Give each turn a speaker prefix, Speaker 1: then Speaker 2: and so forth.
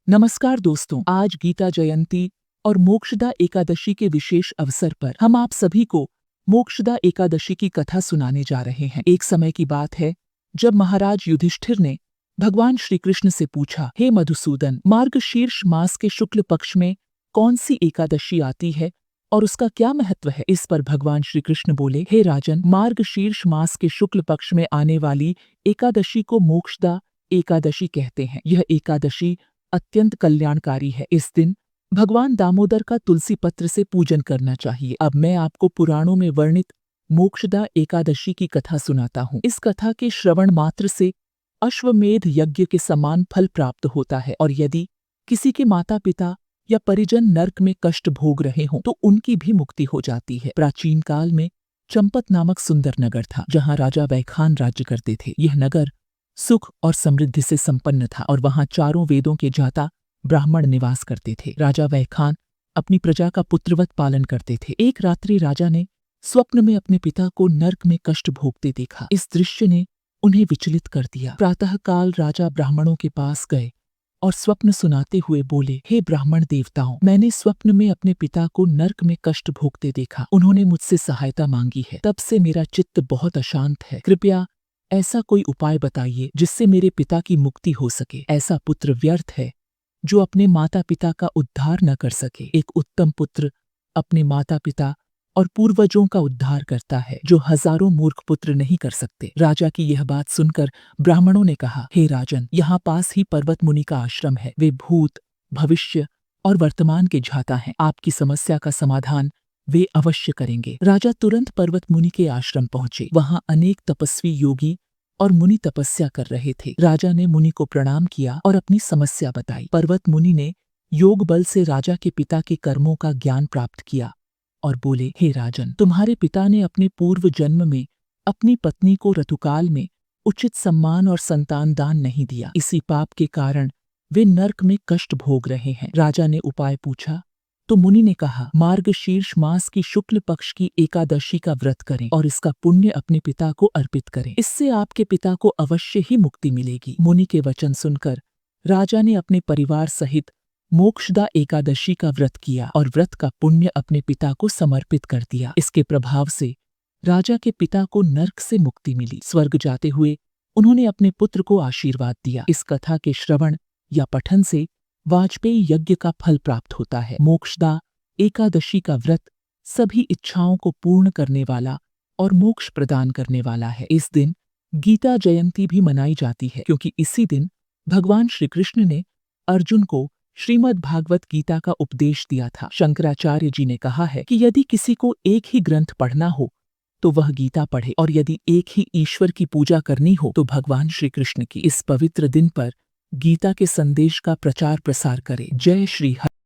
Speaker 1: नमस्कार दोस्तों, आज गीता जयंती और मोक्षदा एकादशी के विशेष अवसर पर हम आप सभी को मोक्षदा एकादशी की कथा सुनाने जा रहे हैं। एक समय की बात है जब महाराज युधिष्ठिर ने भगवान श्री कृष्ण से पूछा, हे मधुसूदन, मार्गशीर्ष मास के शुक्ल पक्ष में कौन सी एकादशी आती है और उसका क्या महत्व है। इस पर भगवान श्री कृष्ण बोले, हे राजन, मार्गशीर्ष मास के शुक्ल पक्ष में आने वाली एकादशी को मोक्षदा एकादशी कहते हैं। यह एकादशी अत्यंत कल्याणकारी है। इस दिन भगवान दामोदर का तुलसी पत्र से पूजन करना चाहिए। अब मैं आपको पुराणों में वर्णित मोक्षदा एकादशी की कथा सुनाता हूँ। इस कथा के श्रवण मात्र से अश्वमेध यज्ञ के समान फल प्राप्त होता है, और यदि किसी के माता पिता या परिजन नरक में कष्ट भोग रहे हों तो उनकी भी मुक्ति हो जाती है। प्राचीन काल में चंपत नामक सुंदर नगर था, जहाँ राजा वैखान राज्य करते थे। यह नगर सुख और समृद्धि से संपन्न था और वहां चारों वेदों के जाता ब्राह्मण निवास करते थे। राजा वैखान अपनी प्रजा का पुत्रवत पालन करते थे। एक रात्रि राजा ने स्वप्न में अपने पिता को नरक में कष्ट भोगते देखा। इस दृश्य ने उन्हें विचलित कर दिया। प्रातःकाल राजा ब्राह्मणों के पास गए और स्वप्न सुनाते हुए बोले, हे ब्राह्मण देवताओं, मैंने स्वप्न में अपने पिता को नरक में कष्ट भोगते देखा। उन्होंने मुझसे सहायता मांगी है। तब से मेरा चित्त बहुत अशांत है। कृपया ऐसा कोई उपाय बताइए जिससे मेरे पिता की मुक्ति हो सके। ऐसा पुत्र व्यर्थ है जो अपने माता पिता का उद्धार न कर सके। एक उत्तम पुत्र अपने माता पिता और पूर्वजों का उद्धार करता है, जो हजारों मूर्ख पुत्र नहीं कर सकते। राजा की यह बात सुनकर ब्राह्मणों ने कहा, हे राजन, यहाँ पास ही पर्वत मुनि का आश्रम है। वे भूत, भविष्य और वर्तमान के ज्ञाता हैं। आपकी समस्या का समाधान वे अवश्य करेंगे। राजा तुरंत पर्वत मुनि के आश्रम पहुंचे। वहां अनेक तपस्वी योगी और मुनि तपस्या कर रहे थे। राजा ने मुनि को प्रणाम किया और अपनी समस्या बताई। पर्वत मुनि ने योग बल से राजा के पिता के कर्मों का ज्ञान प्राप्त किया और बोले, हे राजन, तुम्हारे पिता ने अपने पूर्व जन्म में अपनी पत्नी को ऋतुकाल में उचित सम्मान और संतान दान नहीं दिया। इसी पाप के कारण वे नरक में कष्ट भोग रहे हैं। राजा ने उपाय पूछा तो मुनि ने कहा, मार्गशीर्ष मास की शुक्ल पक्ष की एकादशी का व्रत करें और इसका पुण्य अपने पिता को अर्पित करें। इससे आपके पिता को अवश्य ही मुक्ति मिलेगी। मुनि के वचन सुनकर राजा ने अपने परिवार सहित मोक्षदा एकादशी का व्रत किया और व्रत का पुण्य अपने पिता को समर्पित कर दिया। इसके प्रभाव से राजा के पिता को नरक से मुक्ति मिली। स्वर्ग जाते हुए उन्होंने अपने पुत्र को आशीर्वाद दिया। इस कथा के श्रवण या पठन से वाजपेयी यज्ञ का फल प्राप्त होता है। मोक्षदा एकादशी का व्रत सभी इच्छाओं को पूर्ण करने वाला और मोक्ष प्रदान करने वाला है। इस दिन गीता जयंती भी मनाई जाती है, क्योंकि इसी दिन भगवान श्री कृष्ण ने अर्जुन को श्रीमद् भागवत गीता का उपदेश दिया था। शंकराचार्य जी ने कहा है कि यदि किसी को एक ही ग्रंथ पढ़ना हो तो वह गीता पढ़े, और यदि एक ही ईश्वर की पूजा करनी हो तो भगवान श्री कृष्ण की। इस पवित्र दिन पर गीता के संदेश का प्रचार प्रसार करें। जय श्री हरि।